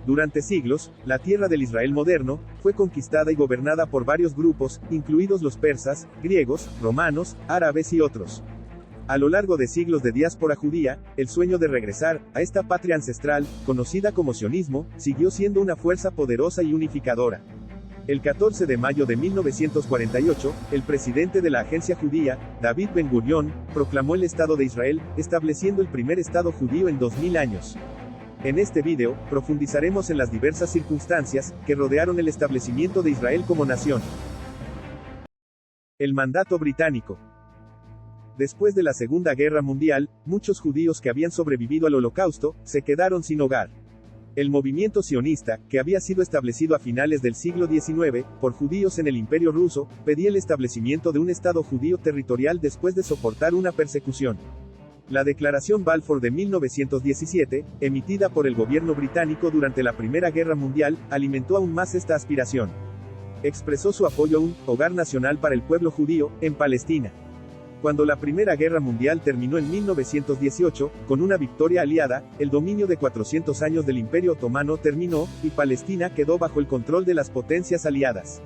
Durante siglos, la tierra del Israel moderno fue conquistada y gobernada por varios grupos, incluidos los persas, griegos, romanos, árabes y otros. A lo largo de siglos de diáspora judía, el sueño de regresar a esta patria ancestral, conocida como sionismo, siguió siendo una fuerza poderosa y unificadora. El 14 de mayo de 1948, el presidente de la agencia judía, David Ben-Gurión, proclamó el Estado de Israel, estableciendo el primer Estado judío en 2000 años. En este video, profundizaremos en las diversas circunstancias que rodearon el establecimiento de Israel como nación. El mandato británico. Después de la Segunda Guerra Mundial, muchos judíos que habían sobrevivido al Holocausto, se quedaron sin hogar. El movimiento sionista, que había sido establecido a finales del siglo XIX, por judíos en el Imperio Ruso, pedía el establecimiento de un Estado judío territorial después de soportar una persecución. La Declaración Balfour de 1917, emitida por el gobierno británico durante la Primera Guerra Mundial, alimentó aún más esta aspiración. Expresó su apoyo a un hogar nacional para el pueblo judío, en Palestina. Cuando la Primera Guerra Mundial terminó en 1918, con una victoria aliada, el dominio de 400 años del Imperio Otomano terminó, y Palestina quedó bajo el control de las potencias aliadas.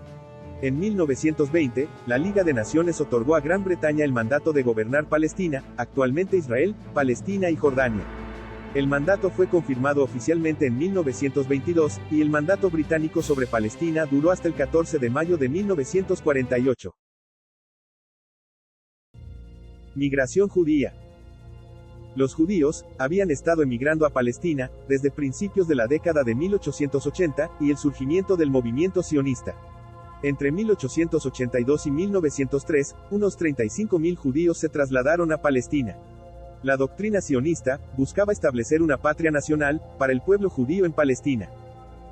En 1920, la Liga de Naciones otorgó a Gran Bretaña el mandato de gobernar Palestina, actualmente Israel, Palestina y Jordania. El mandato fue confirmado oficialmente en 1922, y el mandato británico sobre Palestina duró hasta el 14 de mayo de 1948. Migración judía. Los judíos habían estado emigrando a Palestina desde principios de la década de 1880 y el surgimiento del movimiento sionista. Entre 1882 y 1903, unos 35.000 judíos se trasladaron a Palestina. La doctrina sionista buscaba establecer una patria nacional para el pueblo judío en Palestina.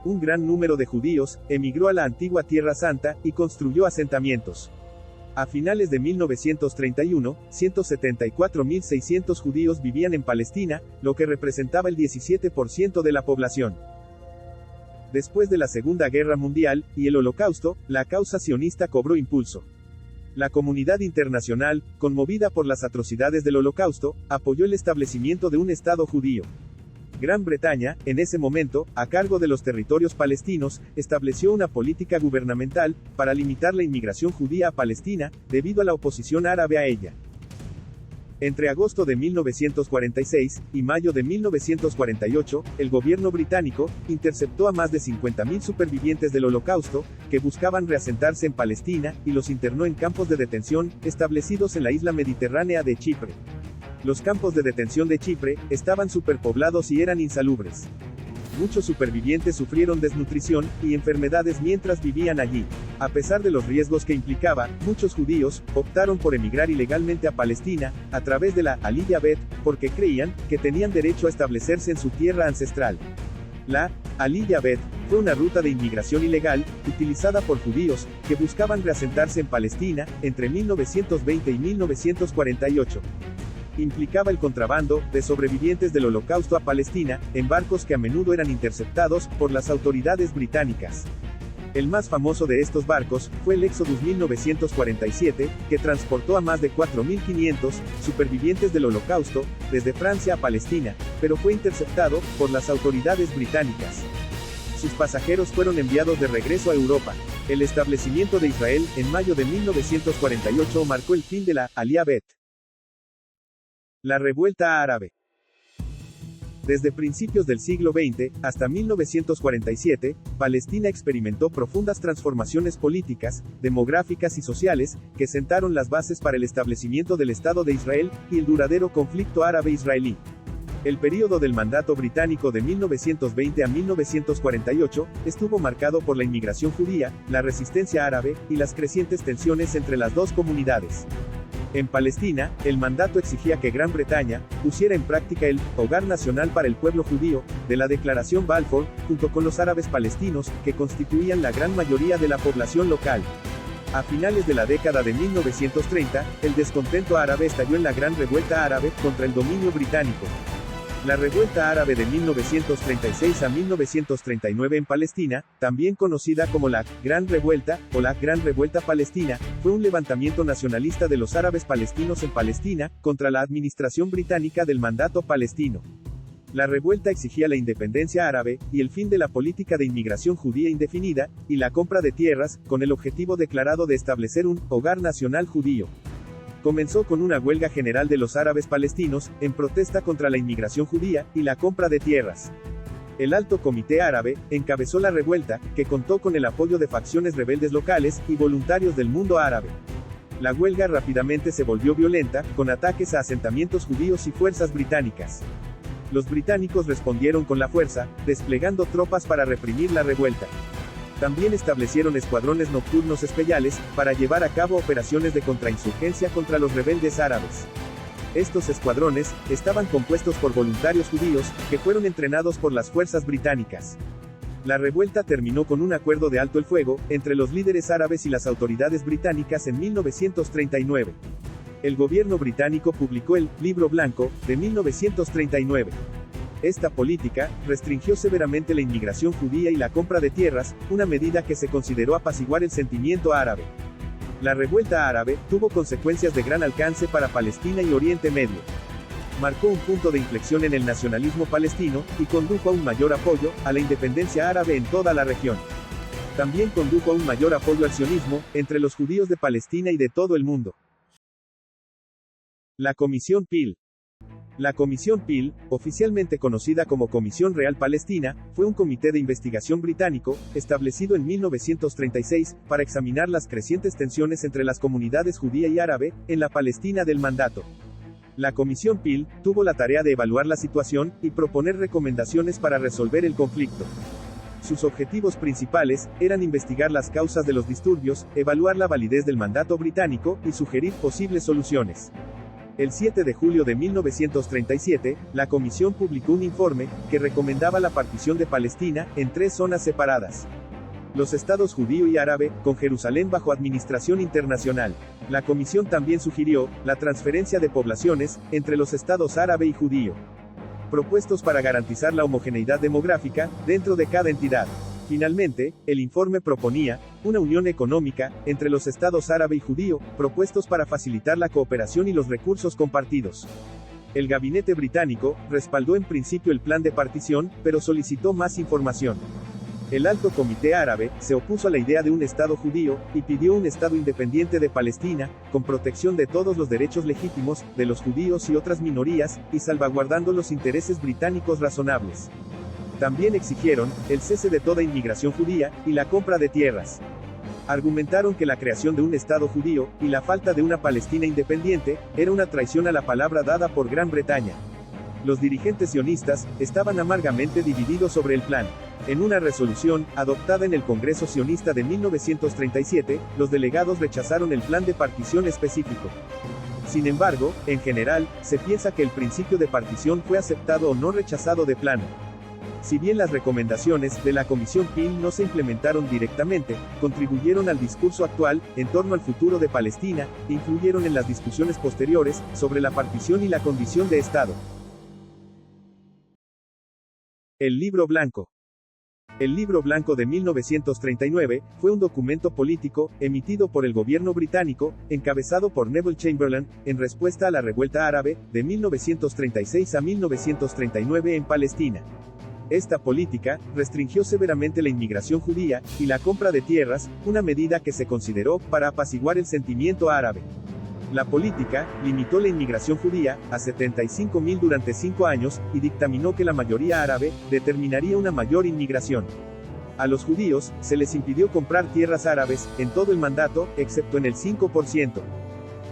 Un gran número de judíos emigró a la antigua Tierra Santa y construyó asentamientos. A finales de 1931, 174.600 judíos vivían en Palestina, lo que representaba el 17% de la población. Después de la Segunda Guerra Mundial y el Holocausto, la causa sionista cobró impulso. La comunidad internacional, conmovida por las atrocidades del Holocausto, apoyó el establecimiento de un Estado judío. Gran Bretaña, en ese momento, a cargo de los territorios palestinos, estableció una política gubernamental para limitar la inmigración judía a Palestina, debido a la oposición árabe a ella. Entre agosto de 1946 y mayo de 1948, el gobierno británico interceptó a más de 50.000 supervivientes del Holocausto, que buscaban reasentarse en Palestina, y los internó en campos de detención, establecidos en la isla mediterránea de Chipre. Los campos de detención de Chipre estaban superpoblados y eran insalubres. Muchos supervivientes sufrieron desnutrición y enfermedades mientras vivían allí. A pesar de los riesgos que implicaba, muchos judíos optaron por emigrar ilegalmente a Palestina, a través de la Aliyah Bet, porque creían que tenían derecho a establecerse en su tierra ancestral. La Aliyah Bet fue una ruta de inmigración ilegal, utilizada por judíos que buscaban reasentarse en Palestina, entre 1920 y 1948. Implicaba el contrabando de sobrevivientes del Holocausto a Palestina, en barcos que a menudo eran interceptados por las autoridades británicas. El más famoso de estos barcos fue el Exodus 1947, que transportó a más de 4.500 supervivientes del Holocausto desde Francia a Palestina, pero fue interceptado por las autoridades británicas. Sus pasajeros fueron enviados de regreso a Europa. El establecimiento de Israel, en mayo de 1948, marcó el fin de la Aliyah Bet. La revuelta árabe. Desde principios del siglo XX, hasta 1947, Palestina experimentó profundas transformaciones políticas, demográficas y sociales, que sentaron las bases para el establecimiento del Estado de Israel, y el duradero conflicto árabe-israelí. El período del mandato británico de 1920 a 1948, estuvo marcado por la inmigración judía, la resistencia árabe, y las crecientes tensiones entre las dos comunidades. En Palestina, el mandato exigía que Gran Bretaña pusiera en práctica el hogar nacional para el pueblo judío de la Declaración Balfour, junto con los árabes palestinos, que constituían la gran mayoría de la población local. A finales de la década de 1930, el descontento árabe estalló en la Gran Revuelta Árabe contra el dominio británico. La revuelta árabe de 1936 a 1939 en Palestina, también conocida como la Gran Revuelta, o la Gran Revuelta Palestina, fue un levantamiento nacionalista de los árabes palestinos en Palestina, contra la administración británica del mandato palestino. La revuelta exigía la independencia árabe, y el fin de la política de inmigración judía indefinida, y la compra de tierras, con el objetivo declarado de establecer un hogar nacional judío. Comenzó con una huelga general de los árabes palestinos, en protesta contra la inmigración judía, y la compra de tierras. El Alto Comité Árabe encabezó la revuelta, que contó con el apoyo de facciones rebeldes locales, y voluntarios del mundo árabe. La huelga rápidamente se volvió violenta, con ataques a asentamientos judíos y fuerzas británicas. Los británicos respondieron con la fuerza, desplegando tropas para reprimir la revuelta. También establecieron escuadrones nocturnos especiales, para llevar a cabo operaciones de contrainsurgencia contra los rebeldes árabes. Estos escuadrones estaban compuestos por voluntarios judíos, que fueron entrenados por las fuerzas británicas. La revuelta terminó con un acuerdo de alto el fuego, entre los líderes árabes y las autoridades británicas en 1939. El gobierno británico publicó el Libro Blanco, de 1939. Esta política restringió severamente la inmigración judía y la compra de tierras, una medida que se consideró apaciguar el sentimiento árabe. La revuelta árabe tuvo consecuencias de gran alcance para Palestina y Oriente Medio. Marcó un punto de inflexión en el nacionalismo palestino, y condujo a un mayor apoyo a la independencia árabe en toda la región. También condujo a un mayor apoyo al sionismo, entre los judíos de Palestina y de todo el mundo. La Comisión Peel. La Comisión Peel, oficialmente conocida como Comisión Real Palestina, fue un comité de investigación británico, establecido en 1936, para examinar las crecientes tensiones entre las comunidades judía y árabe, en la Palestina del Mandato. La Comisión Peel tuvo la tarea de evaluar la situación, y proponer recomendaciones para resolver el conflicto. Sus objetivos principales eran investigar las causas de los disturbios, evaluar la validez del mandato británico, y sugerir posibles soluciones. El 7 de julio de 1937, la comisión publicó un informe, que recomendaba la partición de Palestina, en 3 zonas separadas. Los estados judío y árabe, con Jerusalén bajo administración internacional. La comisión también sugirió, la transferencia de poblaciones, entre los estados árabe y judío. Propuestos para garantizar la homogeneidad demográfica, dentro de cada entidad. Finalmente, el informe proponía, una unión económica, entre los estados árabe y judío, propuestos para facilitar la cooperación y los recursos compartidos. El gabinete británico, respaldó en principio el plan de partición, pero solicitó más información. El Alto Comité Árabe, se opuso a la idea de un Estado judío, y pidió un Estado independiente de Palestina, con protección de todos los derechos legítimos, de los judíos y otras minorías, y salvaguardando los intereses británicos razonables. También exigieron, el cese de toda inmigración judía, y la compra de tierras. Argumentaron que la creación de un Estado judío, y la falta de una Palestina independiente, era una traición a la palabra dada por Gran Bretaña. Los dirigentes sionistas, estaban amargamente divididos sobre el plan. En una resolución, adoptada en el Congreso Sionista de 1937, los delegados rechazaron el plan de partición específico. Sin embargo, en general, se piensa que el principio de partición fue aceptado o no rechazado de plano. Si bien las recomendaciones de la Comisión Peel no se implementaron directamente, contribuyeron al discurso actual, en torno al futuro de Palestina, e influyeron en las discusiones posteriores, sobre la partición y la condición de Estado. El Libro Blanco. El Libro Blanco de 1939, fue un documento político, emitido por el gobierno británico, encabezado por Neville Chamberlain, en respuesta a la revuelta árabe, de 1936 a 1939 en Palestina. Esta política restringió severamente la inmigración judía, y la compra de tierras, una medida que se consideró para apaciguar el sentimiento árabe. La política limitó la inmigración judía a 75.000 durante 5 años, y dictaminó que la mayoría árabe determinaría una mayor inmigración. A los judíos se les impidió comprar tierras árabes en todo el mandato, excepto en el 5%.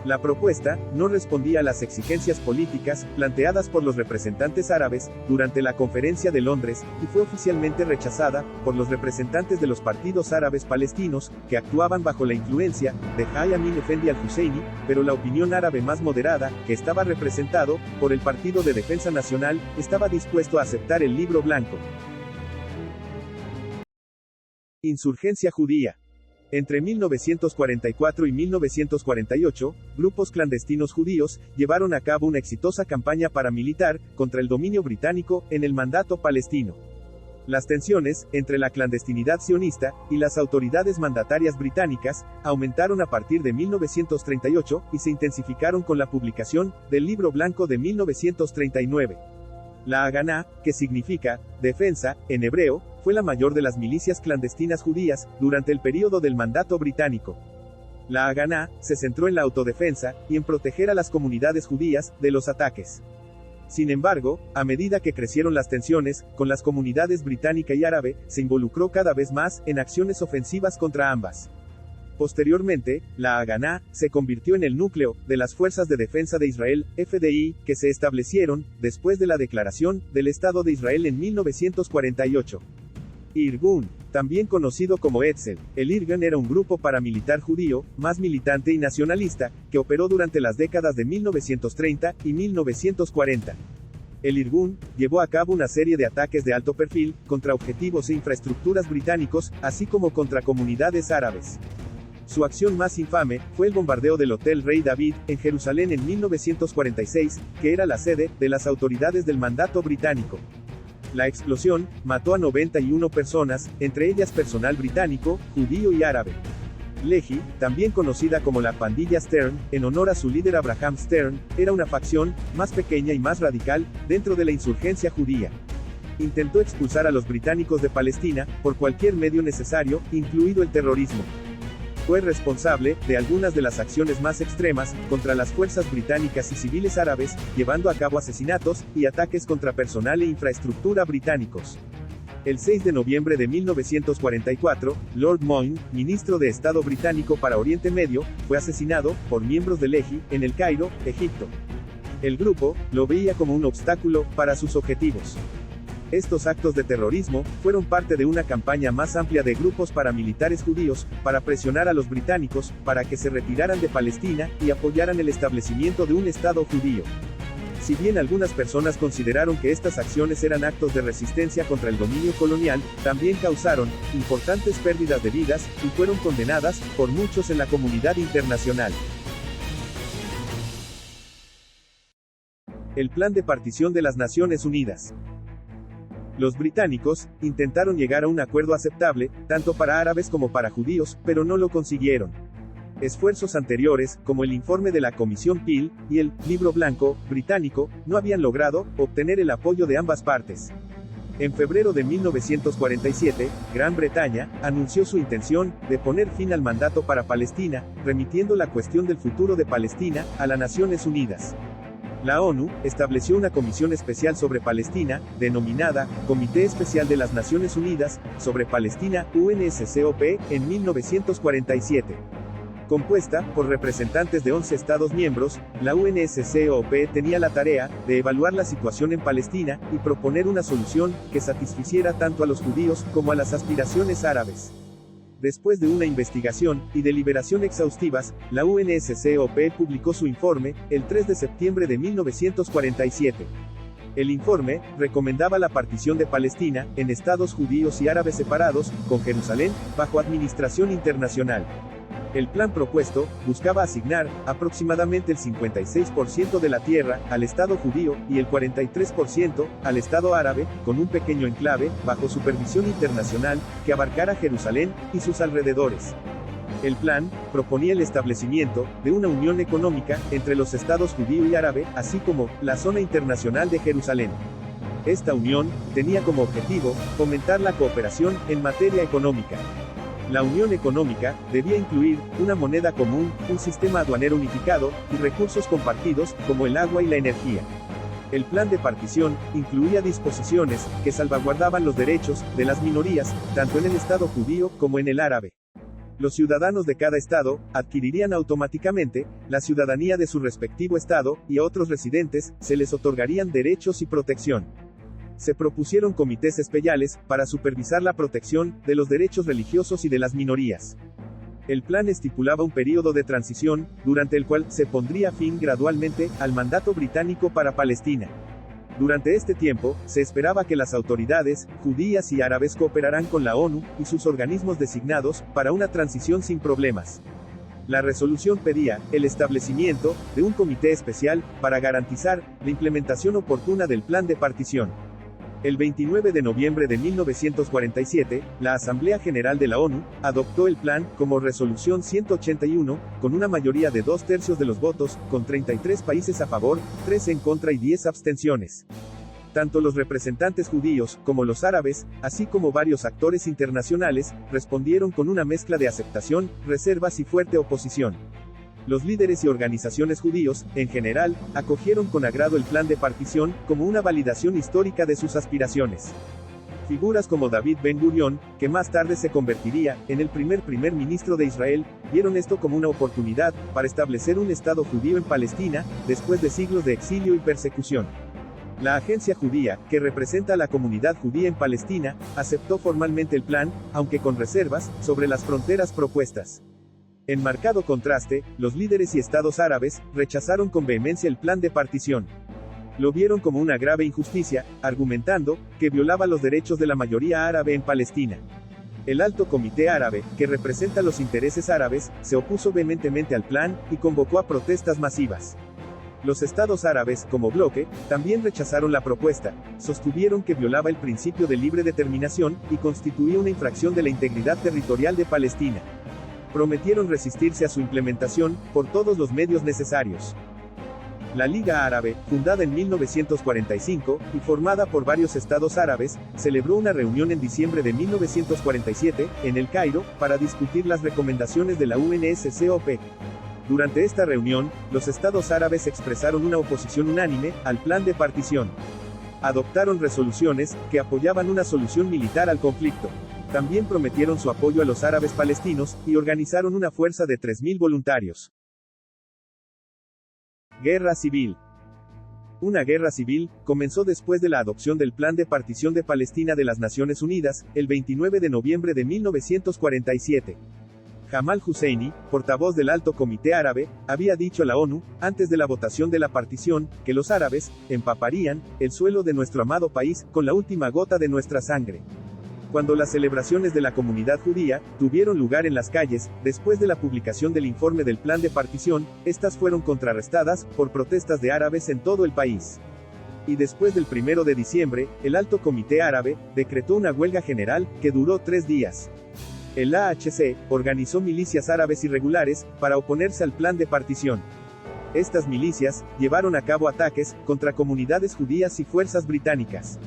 La propuesta no respondía a las exigencias políticas planteadas por los representantes árabes durante la Conferencia de Londres, y fue oficialmente rechazada por los representantes de los partidos árabes palestinos, que actuaban bajo la influencia de Haj Amin Efendi al-Husseini, pero la opinión árabe más moderada, que estaba representado por el Partido de Defensa Nacional, estaba dispuesto a aceptar el Libro Blanco. Insurgencia judía. Entre 1944 y 1948, grupos clandestinos judíos llevaron a cabo una exitosa campaña paramilitar contra el dominio británico en el mandato palestino. Las tensiones entre la clandestinidad sionista y las autoridades mandatarias británicas aumentaron a partir de 1938 y se intensificaron con la publicación del Libro Blanco de 1939. La Haganá, que significa defensa en hebreo, fue la mayor de las milicias clandestinas judías durante el período del mandato británico. La Haganá se centró en la autodefensa y en proteger a las comunidades judías de los ataques. Sin embargo, a medida que crecieron las tensiones con las comunidades británica y árabe, se involucró cada vez más en acciones ofensivas contra ambas. Posteriormente, la Haganá se convirtió en el núcleo de las Fuerzas de Defensa de Israel, FDI, que se establecieron después de la declaración del Estado de Israel en 1948. Irgun, también conocido como Etzel, el Irgun era un grupo paramilitar judío, más militante y nacionalista, que operó durante las décadas de 1930 y 1940. El Irgun llevó a cabo una serie de ataques de alto perfil contra objetivos e infraestructuras británicos, así como contra comunidades árabes. Su acción más infame fue el bombardeo del Hotel Rey David, en Jerusalén en 1946, que era la sede de las autoridades del mandato británico. La explosión mató a 91 personas, entre ellas personal británico, judío y árabe. Lehi, también conocida como la pandilla Stern, en honor a su líder Abraham Stern, era una facción más pequeña y más radical dentro de la insurgencia judía. Intentó expulsar a los británicos de Palestina por cualquier medio necesario, incluido el terrorismo. Fue responsable de algunas de las acciones más extremas contra las fuerzas británicas y civiles árabes, llevando a cabo asesinatos y ataques contra personal e infraestructura británicos. El 6 de noviembre de 1944, Lord Moyne, ministro de Estado británico para Oriente Medio, fue asesinado por miembros de Lehi en El Cairo, Egipto. El grupo lo veía como un obstáculo para sus objetivos. Estos actos de terrorismo fueron parte de una campaña más amplia de grupos paramilitares judíos para presionar a los británicos para que se retiraran de Palestina y apoyaran el establecimiento de un Estado judío. Si bien algunas personas consideraron que estas acciones eran actos de resistencia contra el dominio colonial, también causaron importantes pérdidas de vidas y fueron condenadas por muchos en la comunidad internacional. El Plan de Partición de las Naciones Unidas. Los británicos intentaron llegar a un acuerdo aceptable, tanto para árabes como para judíos, pero no lo consiguieron. Esfuerzos anteriores, como el informe de la Comisión Peel y el Libro Blanco británico, no habían logrado obtener el apoyo de ambas partes. En febrero de 1947, Gran Bretaña anunció su intención de poner fin al mandato para Palestina, remitiendo la cuestión del futuro de Palestina a las Naciones Unidas. La ONU estableció una comisión especial sobre Palestina, denominada Comité Especial de las Naciones Unidas sobre Palestina, UNSCOP, en 1947. Compuesta por representantes de 11 Estados miembros, la UNSCOP tenía la tarea de evaluar la situación en Palestina y proponer una solución que satisficiera tanto a los judíos como a las aspiraciones árabes. Después de una investigación y deliberación exhaustivas, la UNSCOP publicó su informe el 3 de septiembre de 1947. El informe recomendaba la partición de Palestina en estados judíos y árabes separados, con Jerusalén bajo administración internacional. El plan propuesto buscaba asignar aproximadamente el 56% de la tierra al Estado judío y el 43% al Estado árabe, con un pequeño enclave bajo supervisión internacional que abarcara Jerusalén y sus alrededores. El plan proponía el establecimiento de una unión económica entre los estados judío y árabe, así como la zona internacional de Jerusalén. Esta unión tenía como objetivo fomentar la cooperación en materia económica. La unión económica debía incluir una moneda común, un sistema aduanero unificado y recursos compartidos, como el agua y la energía. El plan de partición incluía disposiciones que salvaguardaban los derechos de las minorías, tanto en el Estado judío como en el árabe. Los ciudadanos de cada estado adquirirían automáticamente la ciudadanía de su respectivo estado, y a otros residentes se les otorgarían derechos y protección. Se propusieron comités especiales para supervisar la protección de los derechos religiosos y de las minorías. El plan estipulaba un período de transición, durante el cual se pondría fin gradualmente al mandato británico para Palestina. Durante este tiempo, se esperaba que las autoridades judías y árabes cooperaran con la ONU y sus organismos designados para una transición sin problemas. La resolución pedía el establecimiento de un comité especial para garantizar la implementación oportuna del plan de partición. El 29 de noviembre de 1947, la Asamblea General de la ONU adoptó el plan como Resolución 181, con una mayoría de 2/3 de los votos, con 33 países a favor, 3 en contra y 10 abstenciones. Tanto los representantes judíos, como los árabes, así como varios actores internacionales, respondieron con una mezcla de aceptación, reservas y fuerte oposición. Los líderes y organizaciones judíos, en general, acogieron con agrado el plan de partición, como una validación histórica de sus aspiraciones. Figuras como David Ben-Gurión, que más tarde se convertiría en el primer ministro de Israel, vieron esto como una oportunidad para establecer un Estado judío en Palestina, después de siglos de exilio y persecución. La agencia judía, que representa a la comunidad judía en Palestina, aceptó formalmente el plan, aunque con reservas, sobre las fronteras propuestas. En marcado contraste, los líderes y estados árabes rechazaron con vehemencia el plan de partición. Lo vieron como una grave injusticia, argumentando que violaba los derechos de la mayoría árabe en Palestina. El Alto Comité Árabe, que representa los intereses árabes, se opuso vehementemente al plan y convocó a protestas masivas. Los estados árabes, como bloque, también rechazaron la propuesta, sostuvieron que violaba el principio de libre determinación y constituía una infracción de la integridad territorial de Palestina. Prometieron resistirse a su implementación por todos los medios necesarios. La Liga Árabe, fundada en 1945, y formada por varios estados árabes, celebró una reunión en diciembre de 1947, en El Cairo, para discutir las recomendaciones de la UNSCOP. Durante esta reunión, los estados árabes expresaron una oposición unánime al plan de partición. Adoptaron resoluciones que apoyaban una solución militar al conflicto. También prometieron su apoyo a los árabes palestinos, y organizaron una fuerza de 3.000 voluntarios. Guerra civil. Una guerra civil comenzó después de la adopción del Plan de Partición de Palestina de las Naciones Unidas, el 29 de noviembre de 1947. Jamal Husseini, portavoz del Alto Comité Árabe, había dicho a la ONU, antes de la votación de la partición, que los árabes empaparían el suelo de nuestro amado país con la última gota de nuestra sangre. Cuando las celebraciones de la comunidad judía tuvieron lugar en las calles, después de la publicación del informe del plan de partición, estas fueron contrarrestadas por protestas de árabes en todo el país. Y después del 1 de diciembre, el Alto Comité Árabe decretó una huelga general que duró 3 días. El AHC organizó milicias árabes irregulares para oponerse al plan de partición. Estas milicias llevaron a cabo ataques contra comunidades judías y fuerzas británicas.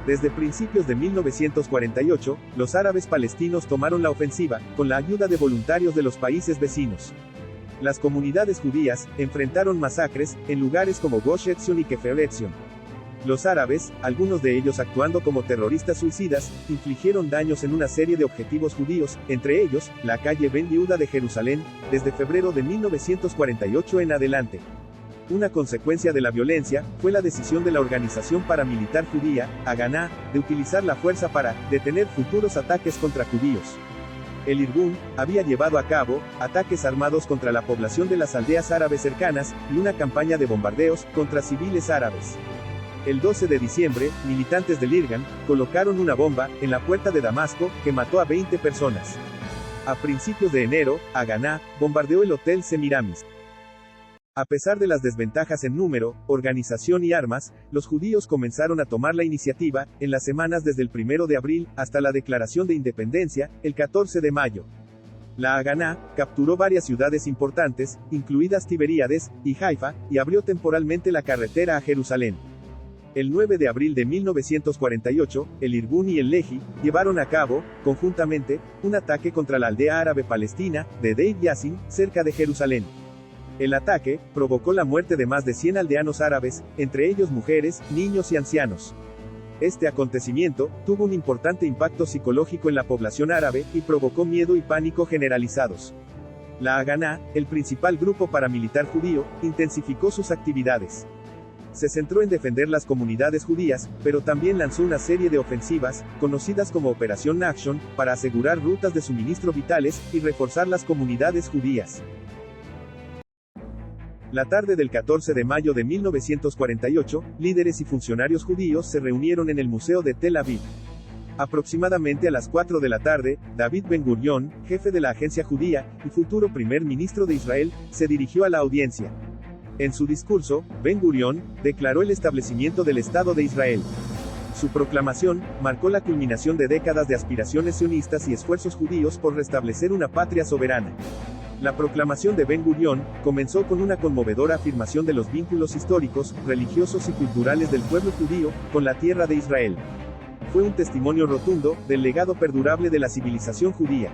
Desde principios de 1948, los árabes palestinos tomaron la ofensiva, con la ayuda de voluntarios de los países vecinos. Las comunidades judías enfrentaron masacres en lugares como Gush Etzion y Kefer Etzion. Los árabes, algunos de ellos actuando como terroristas suicidas, infligieron daños en una serie de objetivos judíos, entre ellos, la calle Ben Yehuda de Jerusalén, desde febrero de 1948 en adelante. Una consecuencia de la violencia, fue la decisión de la organización paramilitar judía, Haganá, de utilizar la fuerza para detener futuros ataques contra judíos. El Irgun había llevado a cabo ataques armados contra la población de las aldeas árabes cercanas, y una campaña de bombardeos contra civiles árabes. El 12 de diciembre, militantes del Irgun colocaron una bomba en la puerta de Damasco, que mató a 20 personas. A principios de enero, Haganá bombardeó el Hotel Semiramis. A pesar de las desventajas en número, organización y armas, los judíos comenzaron a tomar la iniciativa, en las semanas desde el 1 de abril, hasta la declaración de independencia, el 14 de mayo. La Haganá capturó varias ciudades importantes, incluidas Tiberíades y Haifa, y abrió temporalmente la carretera a Jerusalén. El 9 de abril de 1948, el Irgun y el Lehi llevaron a cabo, conjuntamente, un ataque contra la aldea árabe palestina, de Deir Yassin, cerca de Jerusalén. El ataque provocó la muerte de más de 100 aldeanos árabes, entre ellos mujeres, niños y ancianos. Este acontecimiento tuvo un importante impacto psicológico en la población árabe, y provocó miedo y pánico generalizados. La Haganá, el principal grupo paramilitar judío, intensificó sus actividades. Se centró en defender las comunidades judías, pero también lanzó una serie de ofensivas, conocidas como Operación Nachshon, para asegurar rutas de suministro vitales, y reforzar las comunidades judías. La tarde del 14 de mayo de 1948, líderes y funcionarios judíos se reunieron en el Museo de Tel Aviv. Aproximadamente a las 4 de la tarde, David Ben-Gurión, jefe de la agencia judía, y futuro primer ministro de Israel, se dirigió a la audiencia. En su discurso, Ben-Gurión declaró el establecimiento del Estado de Israel. Su proclamación marcó la culminación de décadas de aspiraciones sionistas y esfuerzos judíos por restablecer una patria soberana. La proclamación de Ben-Gurión comenzó con una conmovedora afirmación de los vínculos históricos, religiosos y culturales del pueblo judío con la tierra de Israel. Fue un testimonio rotundo del legado perdurable de la civilización judía.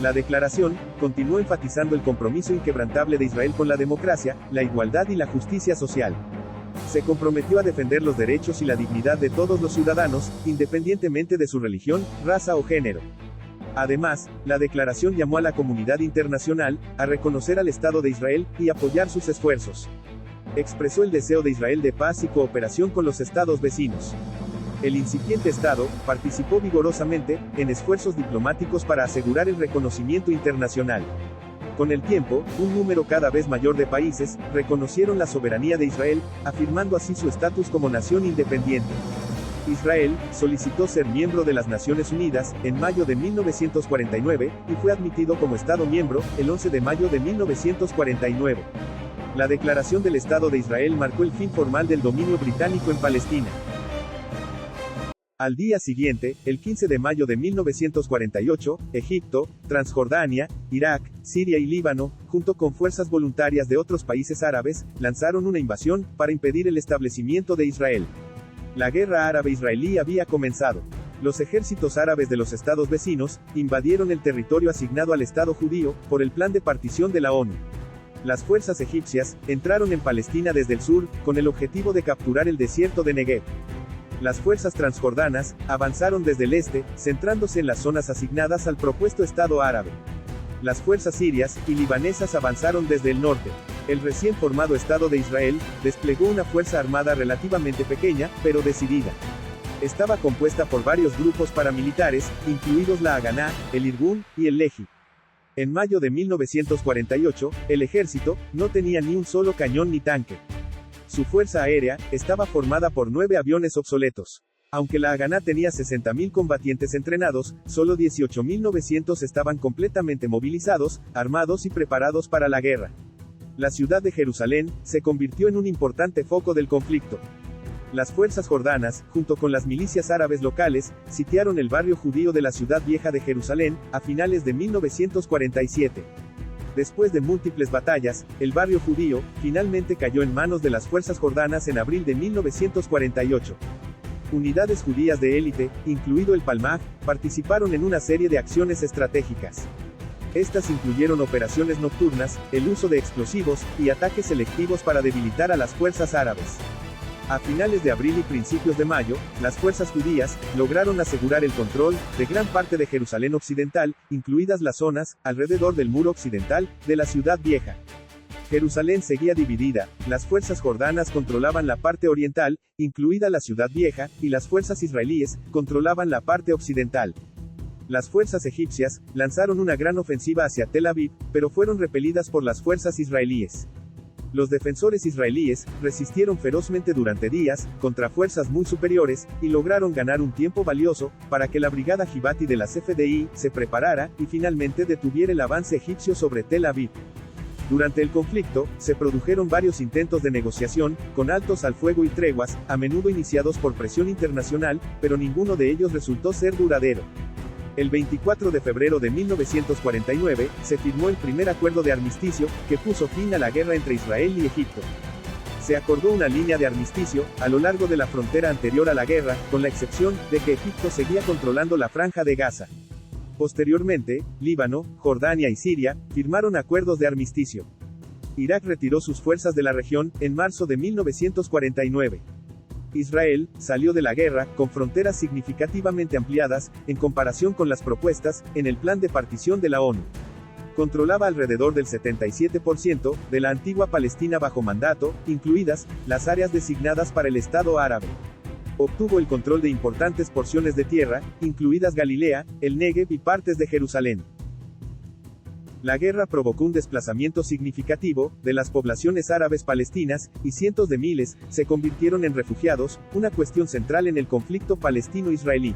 La declaración continuó enfatizando el compromiso inquebrantable de Israel con la democracia, la igualdad y la justicia social. Se comprometió a defender los derechos y la dignidad de todos los ciudadanos, independientemente de su religión, raza o género. Además, la declaración llamó a la comunidad internacional a reconocer al Estado de Israel y apoyar sus esfuerzos. Expresó el deseo de Israel de paz y cooperación con los estados vecinos. El incipiente Estado participó vigorosamente en esfuerzos diplomáticos para asegurar el reconocimiento internacional. Con el tiempo, un número cada vez mayor de países reconocieron la soberanía de Israel, afirmando así su estatus como nación independiente. Israel solicitó ser miembro de las Naciones Unidas en mayo de 1949 y fue admitido como Estado miembro el 11 de mayo de 1949. La declaración del Estado de Israel marcó el fin formal del dominio británico en Palestina. Al día siguiente, el 15 de mayo de 1948, Egipto, Transjordania, Irak, Siria y Líbano, junto con fuerzas voluntarias de otros países árabes, lanzaron una invasión para impedir el establecimiento de Israel. La guerra árabe-israelí había comenzado. Los ejércitos árabes de los estados vecinos invadieron el territorio asignado al Estado judío por el plan de partición de la ONU. Las fuerzas egipcias entraron en Palestina desde el sur, con el objetivo de capturar el desierto de Negev. Las fuerzas transjordanas avanzaron desde el este, centrándose en las zonas asignadas al propuesto Estado árabe. Las fuerzas sirias y libanesas avanzaron desde el norte. El recién formado Estado de Israel desplegó una fuerza armada relativamente pequeña, pero decidida. Estaba compuesta por varios grupos paramilitares, incluidos la Haganá, el Irgun y el Lehi. En mayo de 1948, el ejército no tenía ni un solo cañón ni tanque. Su fuerza aérea estaba formada por 9 aviones obsoletos. Aunque la Haganá tenía 60.000 combatientes entrenados, solo 18.900 estaban completamente movilizados, armados y preparados para la guerra. La ciudad de Jerusalén se convirtió en un importante foco del conflicto. Las fuerzas jordanas, junto con las milicias árabes locales, sitiaron el barrio judío de la ciudad vieja de Jerusalén a finales de 1947. Después de múltiples batallas, el barrio judío finalmente cayó en manos de las fuerzas jordanas en abril de 1948. Unidades judías de élite, incluido el Palmaj, participaron en una serie de acciones estratégicas. Estas incluyeron operaciones nocturnas, el uso de explosivos, y ataques selectivos para debilitar a las fuerzas árabes. A finales de abril y principios de mayo, las fuerzas judías lograron asegurar el control de gran parte de Jerusalén occidental, incluidas las zonas alrededor del muro occidental de la ciudad vieja. Jerusalén seguía dividida, las fuerzas jordanas controlaban la parte oriental, incluida la ciudad vieja, y las fuerzas israelíes controlaban la parte occidental. Las fuerzas egipcias lanzaron una gran ofensiva hacia Tel Aviv, pero fueron repelidas por las fuerzas israelíes. Los defensores israelíes resistieron ferozmente durante días, contra fuerzas muy superiores, y lograron ganar un tiempo valioso, para que la brigada Givati de las FDI se preparara, y finalmente detuviera el avance egipcio sobre Tel Aviv. Durante el conflicto, se produjeron varios intentos de negociación, con altos al fuego y treguas, a menudo iniciados por presión internacional, pero ninguno de ellos resultó ser duradero. El 24 de febrero de 1949, se firmó el primer acuerdo de armisticio, que puso fin a la guerra entre Israel y Egipto. Se acordó una línea de armisticio, a lo largo de la frontera anterior a la guerra, con la excepción de que Egipto seguía controlando la Franja de Gaza. Posteriormente, Líbano, Jordania y Siria firmaron acuerdos de armisticio. Irak retiró sus fuerzas de la región en marzo de 1949. Israel salió de la guerra con fronteras significativamente ampliadas, en comparación con las propuestas en el plan de partición de la ONU. Controlaba alrededor del 77% de la antigua Palestina bajo mandato, incluidas las áreas designadas para el Estado árabe. Obtuvo el control de importantes porciones de tierra, incluidas Galilea, el Negev y partes de Jerusalén. La guerra provocó un desplazamiento significativo de las poblaciones árabes palestinas, y cientos de miles se convirtieron en refugiados, una cuestión central en el conflicto palestino-israelí.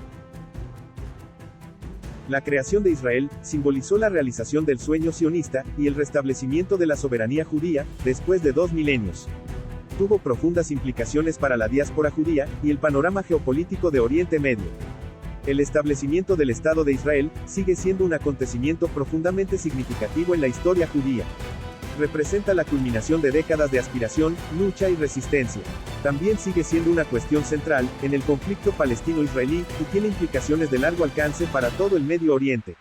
La creación de Israel simbolizó la realización del sueño sionista y el restablecimiento de la soberanía judía después de 2 milenios. Tuvo profundas implicaciones para la diáspora judía y el panorama geopolítico de Oriente Medio. El establecimiento del Estado de Israel sigue siendo un acontecimiento profundamente significativo en la historia judía. Representa la culminación de décadas de aspiración, lucha y resistencia. También sigue siendo una cuestión central en el conflicto palestino-israelí y tiene implicaciones de largo alcance para todo el Medio Oriente.